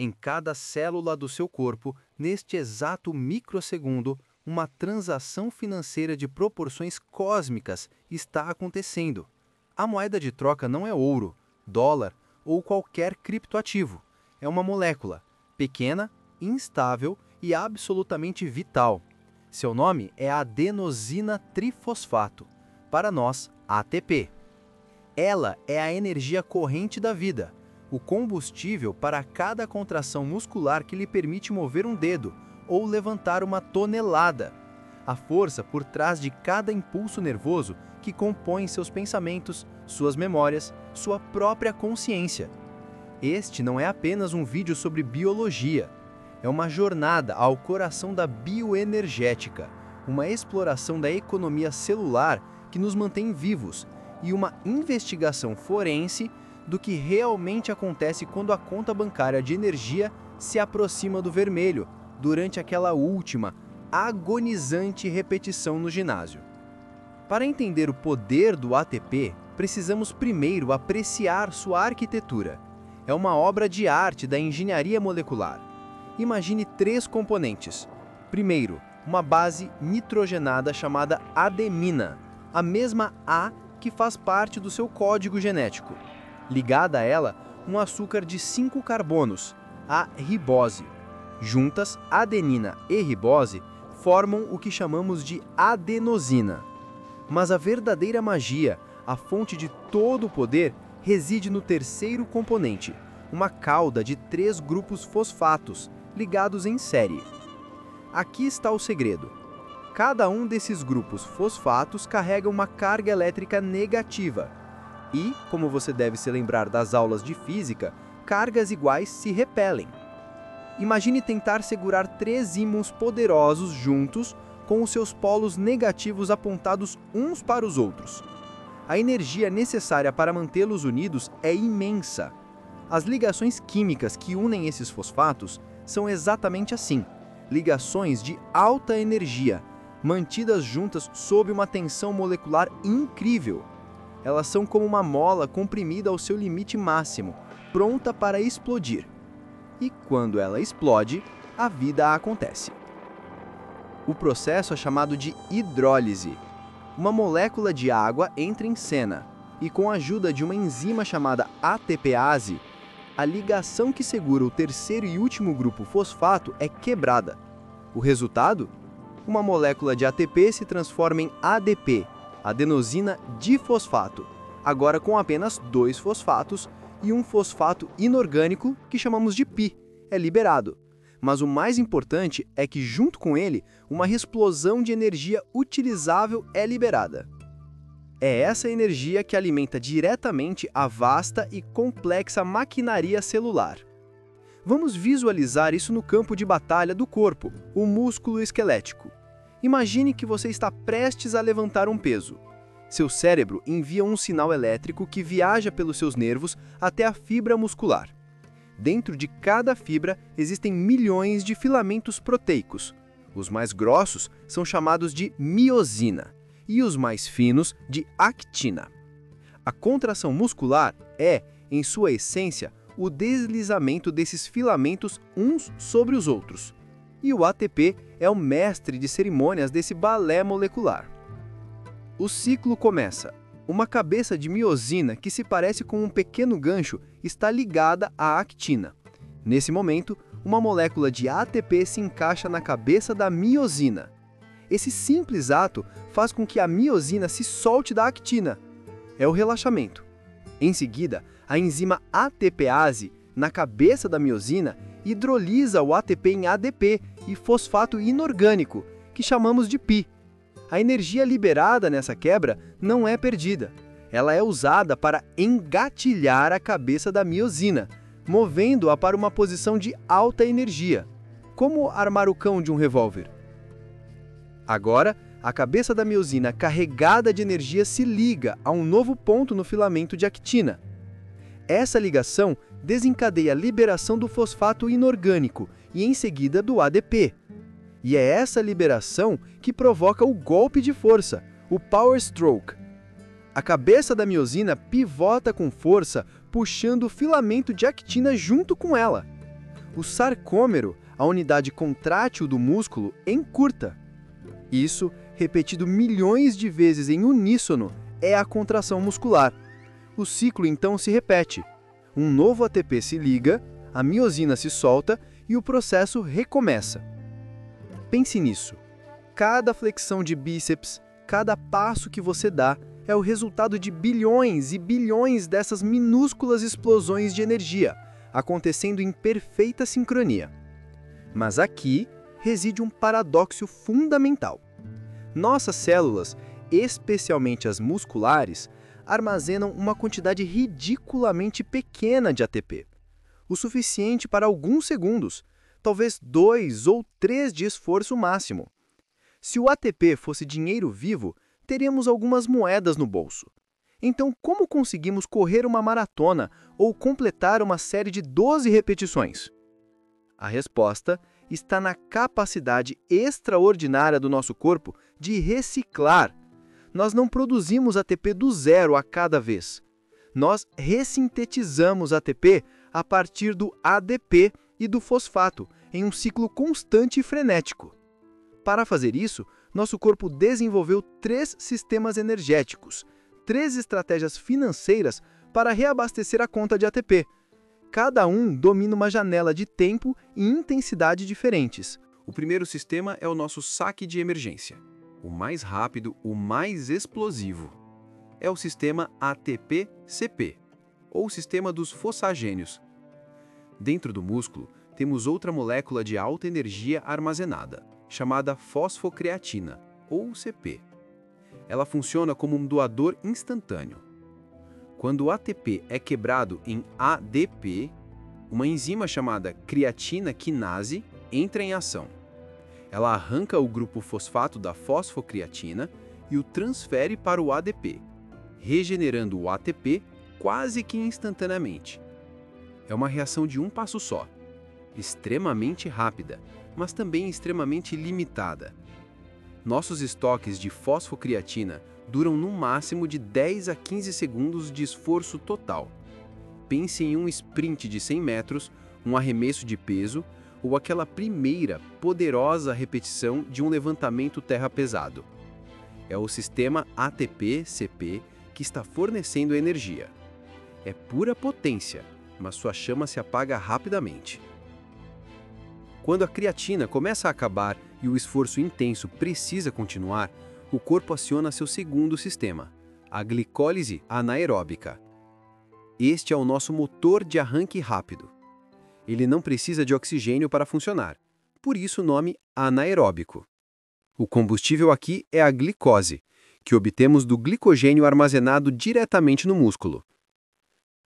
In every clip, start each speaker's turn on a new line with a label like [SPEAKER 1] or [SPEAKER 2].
[SPEAKER 1] Em cada célula do seu corpo, neste exato microsegundo, uma transação financeira de proporções cósmicas está acontecendo. A moeda de troca não é ouro, dólar ou qualquer criptoativo. É uma molécula, pequena, instável e absolutamente vital. Seu nome é adenosina trifosfato, para nós, ATP. Ela é a energia corrente da vida, o combustível para cada contração muscular que lhe permite mover um dedo ou levantar uma tonelada. A força por trás de cada impulso nervoso que compõe seus pensamentos, suas memórias, sua própria consciência. Este não é apenas um vídeo sobre biologia. É uma jornada ao coração da bioenergética, uma exploração da economia celular que nos mantém vivos e uma investigação forense do que realmente acontece quando a conta bancária de energia se aproxima do vermelho durante aquela última, agonizante repetição no ginásio. Para entender o poder do ATP, precisamos primeiro apreciar sua arquitetura. É uma obra de arte da engenharia molecular. Imagine 3 componentes. Primeiro, uma base nitrogenada chamada ademina, a mesma A que faz parte do seu código genético. Ligada a ela, um açúcar de 5 carbonos, a ribose. Juntas, adenina e ribose formam o que chamamos de adenosina. Mas a verdadeira magia, a fonte de todo o poder, reside no terceiro componente, uma cauda de 3 grupos fosfatos, ligados em série. Aqui está o segredo. Cada um desses grupos fosfatos carrega uma carga elétrica negativa. E, como você deve se lembrar das aulas de física, cargas iguais se repelem. Imagine tentar segurar 3 ímãos poderosos juntos com os seus polos negativos apontados uns para os outros. A energia necessária para mantê-los unidos é imensa. As ligações químicas que unem esses fosfatos são exatamente assim, ligações de alta energia, mantidas juntas sob uma tensão molecular incrível. Elas são como uma mola comprimida ao seu limite máximo, pronta para explodir. E quando ela explode, a vida acontece. O processo é chamado de hidrólise. Uma molécula de água entra em cena, e com a ajuda de uma enzima chamada ATPase, a ligação que segura o terceiro e último grupo fosfato é quebrada. O resultado? Uma molécula de ATP se transforma em ADP, adenosina difosfato, agora com apenas 2 fosfatos e um fosfato inorgânico que chamamos de pi, é liberado. Mas o mais importante é que, junto com ele, uma explosão de energia utilizável é liberada. É essa energia que alimenta diretamente a vasta e complexa maquinaria celular. Vamos visualizar isso no campo de batalha do corpo, o músculo esquelético. Imagine que você está prestes a levantar um peso. Seu cérebro envia um sinal elétrico que viaja pelos seus nervos até a fibra muscular. Dentro de cada fibra existem milhões de filamentos proteicos. Os mais grossos são chamados de miosina e os mais finos de actina. A contração muscular é, em sua essência, o deslizamento desses filamentos uns sobre os outros. E o ATP é o mestre de cerimônias desse balé molecular. O ciclo começa. Uma cabeça de miosina que se parece com um pequeno gancho está ligada à actina. Nesse momento, uma molécula de ATP se encaixa na cabeça da miosina. Esse simples ato faz com que a miosina se solte da actina. É o relaxamento. Em seguida, a enzima ATPase, na cabeça da miosina, hidrolisa o ATP em ADP e fosfato inorgânico, que chamamos de pi. A energia liberada nessa quebra não é perdida. Ela é usada para engatilhar a cabeça da miosina, movendo-a para uma posição de alta energia, como armar o cão de um revólver. Agora, a cabeça da miosina carregada de energia se liga a um novo ponto no filamento de actina. Essa ligação desencadeia a liberação do fosfato inorgânico e, em seguida, do ADP. E é essa liberação que provoca o golpe de força, o power stroke. A cabeça da miosina pivota com força, puxando o filamento de actina junto com ela. O sarcômero, a unidade contrátil do músculo, encurta. Isso, repetido milhões de vezes em uníssono, é a contração muscular. O ciclo então se repete. Um novo ATP se liga, a miosina se solta e o processo recomeça. Pense nisso. Cada flexão de bíceps, cada passo que você dá, é o resultado de bilhões e bilhões dessas minúsculas explosões de energia, acontecendo em perfeita sincronia. Mas aqui reside um paradoxo fundamental. Nossas células, especialmente as musculares, armazenam uma quantidade ridiculamente pequena de ATP, o suficiente para alguns segundos, talvez 2 ou 3 de esforço máximo. Se o ATP fosse dinheiro vivo, teríamos algumas moedas no bolso. Então, como conseguimos correr uma maratona ou completar uma série de 12 repetições? A resposta está na capacidade extraordinária do nosso corpo de reciclar. Nós não produzimos ATP do zero a cada vez. Nós ressintetizamos ATP a partir do ADP e do fosfato, em um ciclo constante e frenético. Para fazer isso, nosso corpo desenvolveu 3 sistemas energéticos, 3 estratégias financeiras para reabastecer a conta de ATP. Cada um domina uma janela de tempo e intensidade diferentes.
[SPEAKER 2] O primeiro sistema é o nosso saque de emergência. O mais rápido, o mais explosivo. É o sistema ATP-CP, ou sistema dos fosfagênios. Dentro do músculo, temos outra molécula de alta energia armazenada, chamada fosfocreatina, ou CP. Ela funciona como um doador instantâneo. Quando o ATP é quebrado em ADP, uma enzima chamada creatina quinase entra em ação. Ela arranca o grupo fosfato da fosfocreatina e o transfere para o ADP, regenerando o ATP quase que instantaneamente. É uma reação de um passo só, extremamente rápida, mas também extremamente limitada. Nossos estoques de fosfocreatina duram no máximo de 10 a 15 segundos de esforço total. Pense em um sprint de 100 metros, um arremesso de peso ou aquela primeira, poderosa repetição de um levantamento terra pesado. É o sistema ATP-CP que está fornecendo energia. É pura potência, mas sua chama se apaga rapidamente. Quando a creatina começa a acabar e o esforço intenso precisa continuar, o corpo aciona seu segundo sistema, a glicólise anaeróbica. Este é o nosso motor de arranque rápido. Ele não precisa de oxigênio para funcionar, por isso o nome anaeróbico. O combustível aqui é a glicose, que obtemos do glicogênio armazenado diretamente no músculo.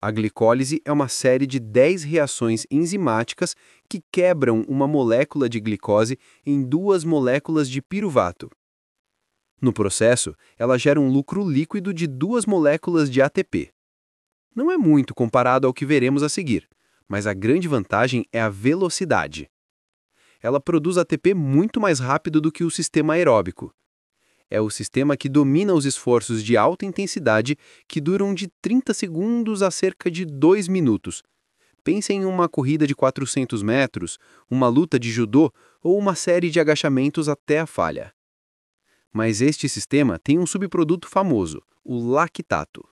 [SPEAKER 2] A glicólise é uma série de 10 reações enzimáticas que quebram uma molécula de glicose em 2 moléculas de piruvato. No processo, ela gera um lucro líquido de 2 moléculas de ATP. Não é muito comparado ao que veremos a seguir, mas a grande vantagem é a velocidade. Ela produz ATP muito mais rápido do que o sistema aeróbico. É o sistema que domina os esforços de alta intensidade que duram de 30 segundos a cerca de 2 minutos. Pense em uma corrida de 400 metros, uma luta de judô ou uma série de agachamentos até a falha. Mas este sistema tem um subproduto famoso, o lactato.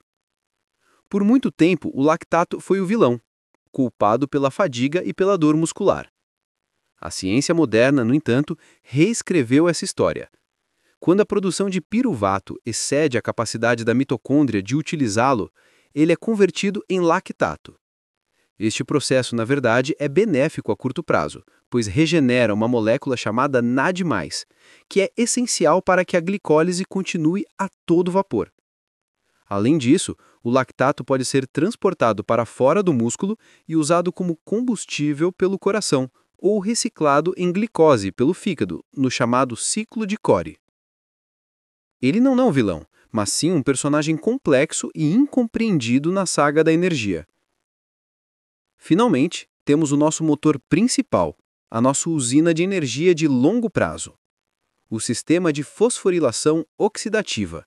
[SPEAKER 2] Por muito tempo, o lactato foi o vilão, culpado pela fadiga e pela dor muscular. A ciência moderna, no entanto, reescreveu essa história. Quando a produção de piruvato excede a capacidade da mitocôndria de utilizá-lo, ele é convertido em lactato. Este processo, na verdade, é benéfico a curto prazo, pois regenera uma molécula chamada NAD+, que é essencial para que a glicólise continue a todo vapor. Além disso, o lactato pode ser transportado para fora do músculo e usado como combustível pelo coração, ou reciclado em glicose pelo fígado, no chamado ciclo de Cori. Ele não é um vilão, mas sim um personagem complexo e incompreendido na saga da energia. Finalmente, temos o nosso motor principal, a nossa usina de energia de longo prazo, o sistema de fosforilação oxidativa.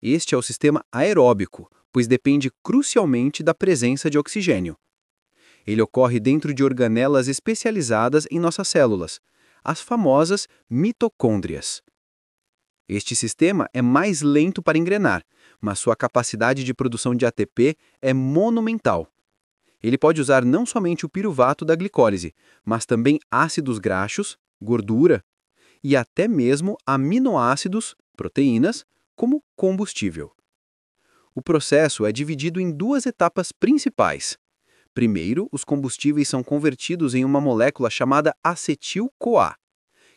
[SPEAKER 2] Este é o sistema aeróbico, pois depende crucialmente da presença de oxigênio. Ele ocorre dentro de organelas especializadas em nossas células, as famosas mitocôndrias. Este sistema é mais lento para engrenar, mas sua capacidade de produção de ATP é monumental. Ele pode usar não somente o piruvato da glicólise, mas também ácidos graxos, gordura e até mesmo aminoácidos, proteínas, como combustível. O processo é dividido em duas etapas principais. Primeiro, os combustíveis são convertidos em uma molécula chamada acetil-CoA,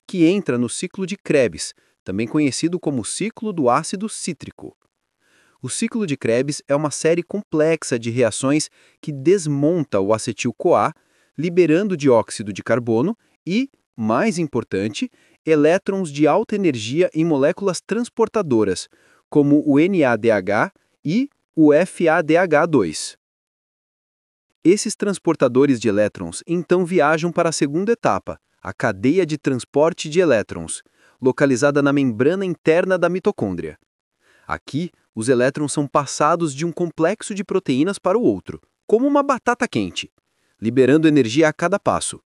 [SPEAKER 2] que entra no ciclo de Krebs, também conhecido como ciclo do ácido cítrico. O ciclo de Krebs é uma série complexa de reações que desmonta o acetil-CoA, liberando dióxido de carbono e, mais importante, elétrons de alta energia em moléculas transportadoras, como o NADH e o FADH2. Esses transportadores de elétrons então viajam para a segunda etapa, a cadeia de transporte de elétrons, localizada na membrana interna da mitocôndria. Aqui, os elétrons são passados de um complexo de proteínas para o outro, como uma batata quente, liberando energia a cada passo.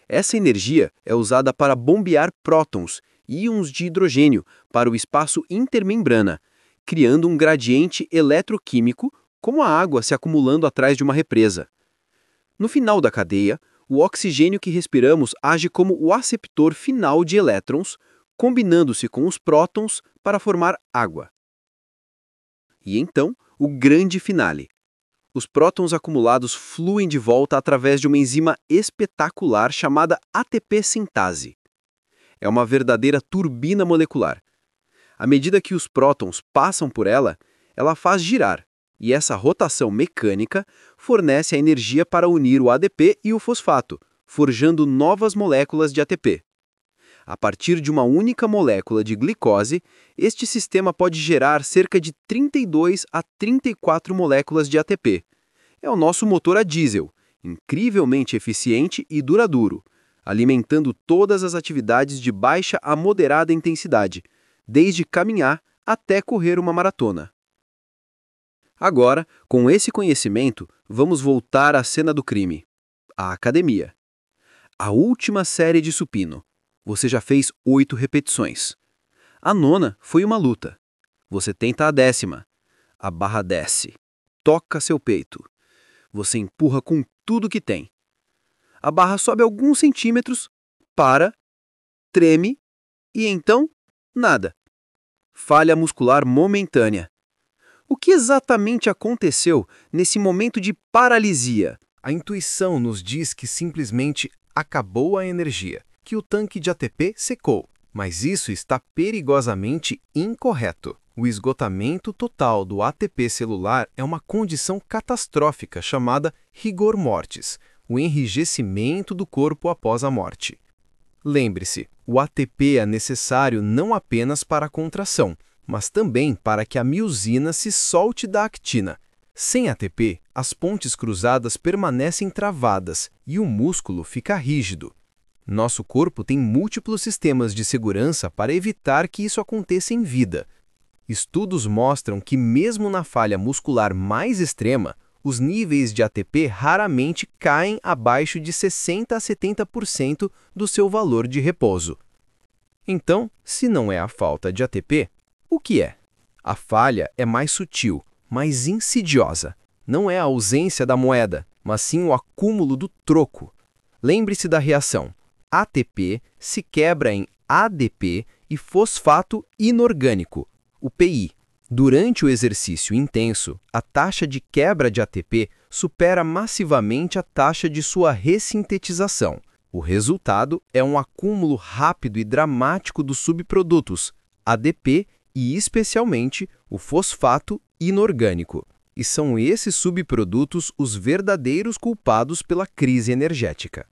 [SPEAKER 2] Essa energia é usada para bombear prótons, íons de hidrogênio, para o espaço intermembrana, criando um gradiente eletroquímico, como a água se acumulando atrás de uma represa. No final da cadeia, o oxigênio que respiramos age como o aceptor final de elétrons, combinando-se com os prótons para formar água. E então, o grande finale. Os prótons acumulados fluem de volta através de uma enzima espetacular chamada ATP sintase. É uma verdadeira turbina molecular. À medida que os prótons passam por ela, ela faz girar, e essa rotação mecânica fornece a energia para unir o ADP e o fosfato, forjando novas moléculas de ATP. A partir de uma única molécula de glicose, este sistema pode gerar cerca de 32 a 34 moléculas de ATP. É o nosso motor a diesel, incrivelmente eficiente e duradouro, alimentando todas as atividades de baixa a moderada intensidade, desde caminhar até correr uma maratona. Agora, com esse conhecimento, vamos voltar à cena do crime, a academia. A última série de supino. Você já fez 8 repetições. A 9ª foi uma luta. Você tenta a 10ª. A barra desce. Toca seu peito. Você empurra com tudo que tem. A barra sobe alguns centímetros, para, treme e então, nada. Falha muscular momentânea. O que exatamente aconteceu nesse momento de paralisia?
[SPEAKER 1] A intuição nos diz que simplesmente acabou a energia, que o tanque de ATP secou. Mas isso está perigosamente incorreto. O esgotamento total do ATP celular é uma condição catastrófica chamada rigor mortis, o enrijecimento do corpo após a morte. Lembre-se, o ATP é necessário não apenas para a contração, mas também para que a miosina se solte da actina. Sem ATP, as pontes cruzadas permanecem travadas e o músculo fica rígido. Nosso corpo tem múltiplos sistemas de segurança para evitar que isso aconteça em vida. Estudos mostram que mesmo na falha muscular mais extrema, os níveis de ATP raramente caem abaixo de 60 a 70% do seu valor de repouso. Então, se não é a falta de ATP, o que é? A falha é mais sutil, mais insidiosa. Não é a ausência da moeda, mas sim o acúmulo do troco. Lembre-se da reação. ATP se quebra em ADP e fosfato inorgânico, o PI. Durante o exercício intenso, a taxa de quebra de ATP supera massivamente a taxa de sua ressintetização. O resultado é um acúmulo rápido e dramático dos subprodutos, ADP e, especialmente, o fosfato inorgânico. E são esses subprodutos os verdadeiros culpados pela crise energética.